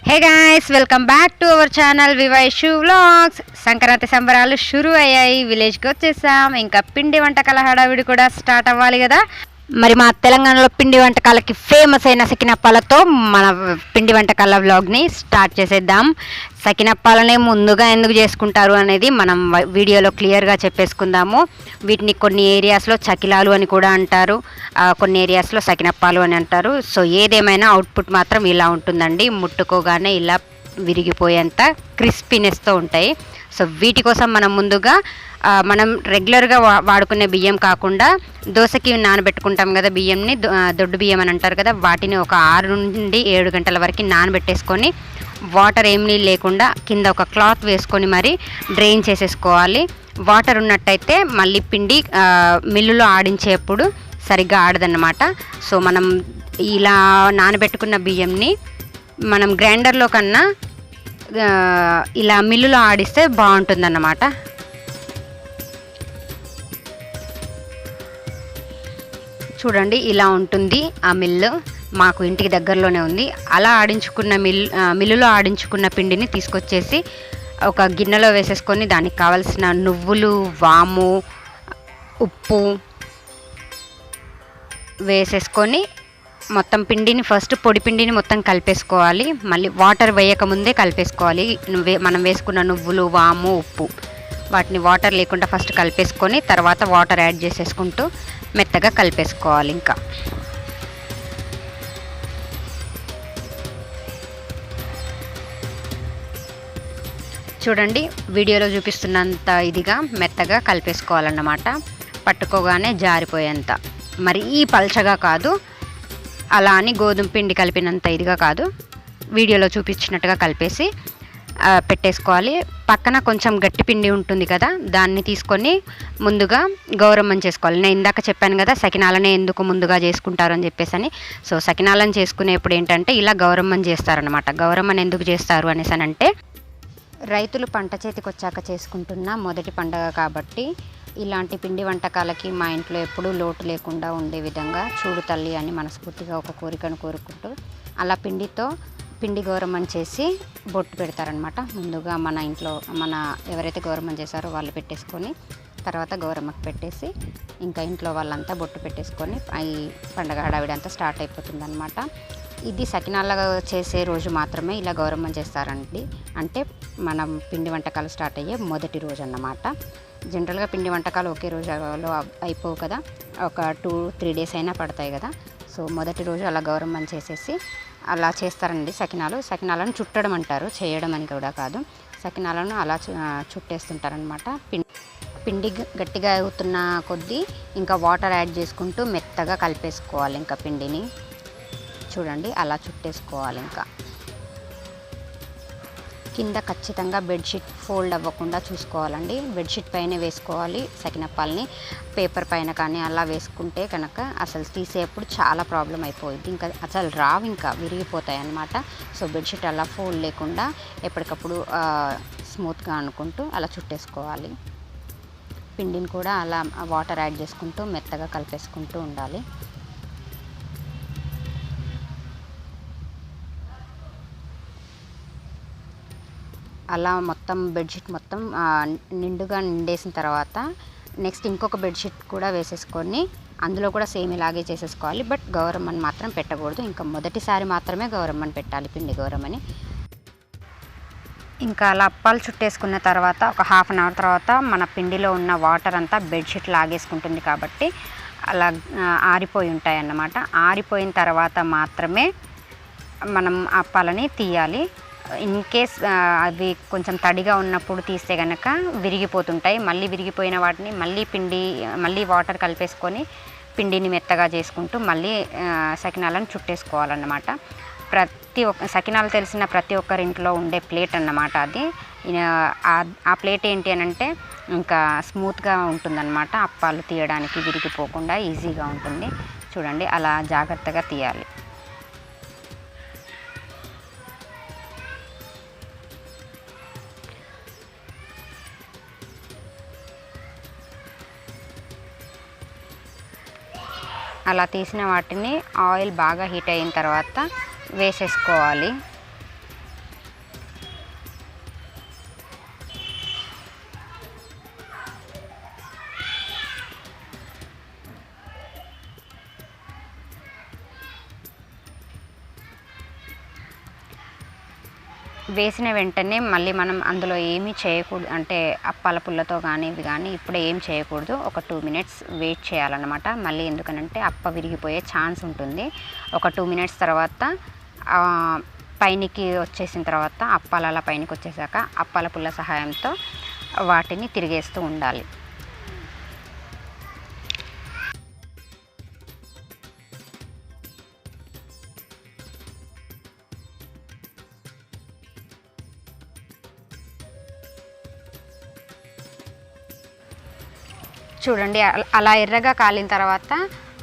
Hey guys, welcome back to our channel వివైషు vlogs. Sankranti సంబరాలు షురూ అయ్యాయి. విలేజ్కి వచ్చేసాం. ఇంకా పిండి వంటకాల హడావిడి కూడా స్టార్ట్ అవ్వాలి కదా. మరి మా తెలంగాణలో పిండి వంటకాలకి ఫేమస్ అయిన సకినప్పాలతో మన పిండి వంటకాల వ్లాగ్ని స్టార్ట్ చేసేద్దాం. సకినప్పాలనే ముందుగా ఎందుకు చేసుకుంటారు అనేది మనం వీడియోలో క్లియర్గా చెప్పేసుకుందాము. వీటిని కొన్ని ఏరియాస్లో చకిలాలు అని కూడా అంటారు, కొన్ని ఏరియాస్లో సకినప్పాలు అని అంటారు. సో ఏదేమైనా అవుట్పుట్ మాత్రం ఇలా ఉంటుందండి. ముట్టుకోగానే ఇలా విరిగిపోయేంత క్రిస్పీనెస్తో ఉంటాయి. సో వీటి కోసం మనం ముందుగా మనం రెగ్యులర్గా వాడుకునే బియ్యం కాకుండా దోశకి నానబెట్టుకుంటాం కదా బియ్యంని, దొడ్డు బియ్యం అని అంటారు కదా, వాటిని ఒక 6 నుండి 7 గంటల వరకు నానబెట్టేసుకొని వాటర్ ఏమీ లేకుండా కింద ఒక క్లాత్ వేసుకొని మరి డ్రైన్ చేసేసుకోవాలి. వాటర్ ఉన్నట్టయితే మళ్ళీ పిండి మిల్లులో ఆడించేప్పుడు సరిగ్గా ఆడదన్నమాట. సో మనం ఇలా నానబెట్టుకున్న బియ్యంని మనం గ్రైండర్లో కన్నా ఇలా మిల్లులో ఆడిస్తే బాగుంటుందన్నమాట. చూడండి, ఇలా ఉంటుంది ఆ మిల్లు. మాకు ఇంటికి దగ్గరలోనే ఉంది. అలా ఆడించుకున్న మిల్లులో ఆడించుకున్న పిండిని తీసుకొచ్చేసి ఒక గిన్నెలో వేసేసుకొని దానికి కావాల్సిన నువ్వులు, వాము, ఉప్పు వేసేసుకొని మొత్తం పిండిని ఫస్ట్ పొడి పిండిని మొత్తం కలిపేసుకోవాలి. మళ్ళీ వాటర్ వేయకముందే కలిపేసుకోవాలి. మనం వేసుకున్న నువ్వులు, వాము, ఉప్పు వాటిని వాటర్ లేకుండా ఫస్ట్ కలిపేసుకొని తర్వాత వాటర్ యాడ్ చేసేసుకుంటూ మెత్తగా కలిపేసుకోవాలి. ఇంకా చూడండి, వీడియోలో చూపిస్తున్నంత ఇదిగా మెత్తగా కలిపేసుకోవాలన్నమాట. పట్టుకోగానే జారిపోయేంత, మరి ఈ పల్చగా కాదు, అలా అని గోధుమ పిండి కలిపినంత ఇదిగా కాదు, వీడియోలో చూపించినట్టుగా కలిపేసి పెట్టేసుకోవాలి. పక్కన కొంచెం గట్టి పిండి ఉంటుంది కదా, దాన్ని తీసుకొని ముందుగా గౌరమ్మని చేసుకోవాలి. నేను ఇందాక చెప్పాను కదా సకినాలనే ఎందుకు ముందుగా చేసుకుంటారు అని చెప్పేసి. సో సకినాలను చేసుకునేప్పుడు ఏంటంటే ఇలా గౌరమ్మని చేస్తారనమాట. గౌరమ్మని ఎందుకు చేస్తారు అనేసి అంటే, రైతులు పంట చేతికి వచ్చాక చేసుకుంటున్న మొదటి పండగ కాబట్టి ఇలాంటి పిండి వంటకాలకి మా ఇంట్లో ఎప్పుడూ లోటు లేకుండా ఉండే విధంగా చూడు తల్లి అని మనస్ఫూర్తిగా ఒక కోరికను కోరుకుంటూ అలా పిండి గౌరమ్మని చేసి బొట్టు పెడతారనమాట. ముందుగా మన ఇంట్లో ఎవరైతే గౌరమ్మని చేశారో వాళ్ళు పెట్టేసుకొని తర్వాత గౌరమ్మకి పెట్టేసి ఇంకా ఇంట్లో వాళ్ళంతా బొట్టు పెట్టేసుకొని ఈ పండగ హడావిడంతా స్టార్ట్ అయిపోతుందన్నమాట. ఇది సకినాలుగా చేసే రోజు మాత్రమే ఇలా గౌరమ్మని చేస్తారండి. అంటే మనం పిండి వంటకాలు స్టార్ట్ అయ్యే మొదటి రోజు అన్నమాట. జనరల్గా పిండి వంటకాలు ఒకే రోజులో అయిపోవు కదా, ఒక 2-3 డేస్ అయినా పడతాయి కదా. సో మొదటి రోజు అలా గౌరమ్మని చేసేసి అలా చేస్తారండి. సకినాలను చుట్టడం అంటారు, చేయడం అని కూడా కాదు. సకినాలను అలా చుట్టేస్తుంటారనమాట. పిండి గట్టిగా అవుతున్న కొద్దీ ఇంకా వాటర్ యాడ్ చేసుకుంటూ మెత్తగా కలిపేసుకోవాలి. ఇంకా పిండిని చూడండి అలా చుట్టేసుకోవాలి. ఇంకా కింద ఖచ్చితంగా బెడ్షీట్ ఫోల్డ్ అవ్వకుండా చూసుకోవాలండి. బెడ్షీట్ పైన వేసుకోవాలి సకినప్పాలని. పేపర్ పైన కానీ అలా వేసుకుంటే కనుక అసలు తీసేటప్పుడు చాలా ప్రాబ్లం అయిపోయింది, ఇంకా అసలు రావు, ఇంకా విరిగిపోతాయి అన్నమాట. సో బెడ్షీట్ అలా ఫోల్డ్ లేకుండా ఎప్పటికప్పుడు స్మూత్గా అనుకుంటూ అలా చుట్టేసుకోవాలి. పిండిని కూడా అలా వాటర్ యాడ్ చేసుకుంటూ మెత్తగా కలిపేసుకుంటూ ఉండాలి. అలా మొత్తం బెడ్షీట్ మొత్తం నిండుగా నిండేసిన తర్వాత నెక్స్ట్ ఇంకొక బెడ్షీట్ కూడా వేసేసుకొని అందులో కూడా సేమ్ ఇలాగే చేసేసుకోవాలి. బట్ గౌరమ్మని మాత్రం పెట్టకూడదు. ఇంకా మొదటిసారి మాత్రమే గౌరమ్మని పెట్టాలి, పిండి గౌరమ్మని. ఇంకా అలా అప్పాలు చుట్టేసుకున్న తర్వాత ఒక 1/2 అవర్ తర్వాత మన పిండిలో ఉన్న వాటర్ అంతా బెడ్షీట్ లాగేసుకుంటుంది కాబట్టి అలా ఆరిపోయి ఉంటాయి అన్నమాట. ఆరిపోయిన తర్వాత మాత్రమే మనం అప్పాలని తీయాలి. ఇన్ కేస్ అవి కొంచెం తడిగా ఉన్నప్పుడు తీస్తే కనుక విరిగిపోతుంటాయి. మళ్ళీ విరిగిపోయిన వాటిని మళ్ళీ వాటర్ కలిపేసుకొని పిండిని మెత్తగా చేసుకుంటూ మళ్ళీ సకినాలను చుట్టేసుకోవాలన్నమాట. సకినాలు తెలిసిన ప్రతి ఒక్కరింట్లో ఉండే ప్లేట్ అన్నమాట అది. ఆ ప్లేట్ ఏంటి అని అంటే ఇంకా స్మూత్గా ఉంటుందన్నమాట. అప్పాలు తీయడానికి విరిగిపోకుండా ఈజీగా ఉంటుంది. చూడండి అలా జాగ్రత్తగా తీయాలి. అలా తీసిన వాటిని ఆయిల్ బాగా హీట్ అయిన తర్వాత వేసేసుకోవాలి. వేసిన వెంటనే మళ్ళీ మనం అందులో ఏమీ చేయకూడదు, అంటే అప్పాల పుల్లతో కానీ ఇవి కానీ ఇప్పుడే ఏం చేయకూడదు. ఒక 2 మినిట్స్ వెయిట్ చేయాలన్నమాట. మళ్ళీ ఎందుకనంటే అప్ప విరిగిపోయే ఛాన్స్ ఉంటుంది. ఒక 2 మినిట్స్ తర్వాత పైనికి వచ్చేసిన తర్వాత అప్పాలు అలా పైనకి వచ్చేసాక అప్పాల పుల్ల సహాయంతో వాటిని తిరిగేస్తూ ఉండాలి. చూడండి అలా ఎర్రగా కాలిన తర్వాత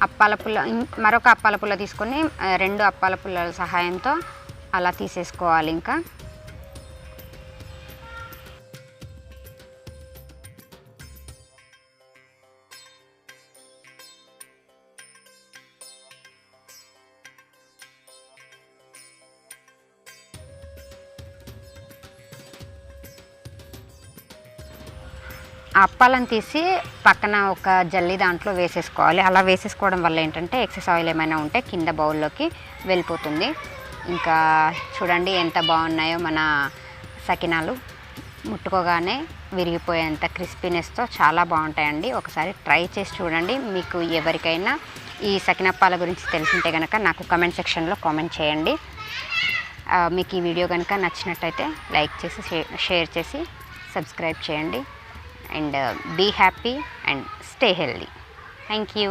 అప్పాల పుల్ల మరొక అప్పాల పుల్ల తీసుకొని 2 అప్పాల పుల్లల సహాయంతో అలా తీసేసుకోవాలి. ఇంకా అప్పాలను తీసి పక్కన ఒక జల్లి దాంట్లో వేసేసుకోవాలి. అలా వేసేసుకోవడం వల్ల ఏంటంటే ఎక్సెస్ ఆయిల్ ఏమైనా ఉంటే కింద బౌల్లోకి వెళ్ళిపోతుంది. ఇంకా చూడండి ఎంత బాగున్నాయో మన సకినాలు. ముట్టుకోగానే విరిగిపోయేంత క్రిస్పీనెస్తో చాలా బాగుంటాయండి. ఒకసారి ట్రై చేసి చూడండి. మీకు ఎవరికైనా ఈ సకినప్పాల గురించి తెలిసింటే కనుక నాకు కమెంట్ సెక్షన్లో కామెంట్ చేయండి. మీకు ఈ వీడియో కనుక నచ్చినట్టయితే లైక్ చేసి షేర్ చేసి సబ్స్క్రైబ్ చేయండి. And be happy and stay healthy. Thank you.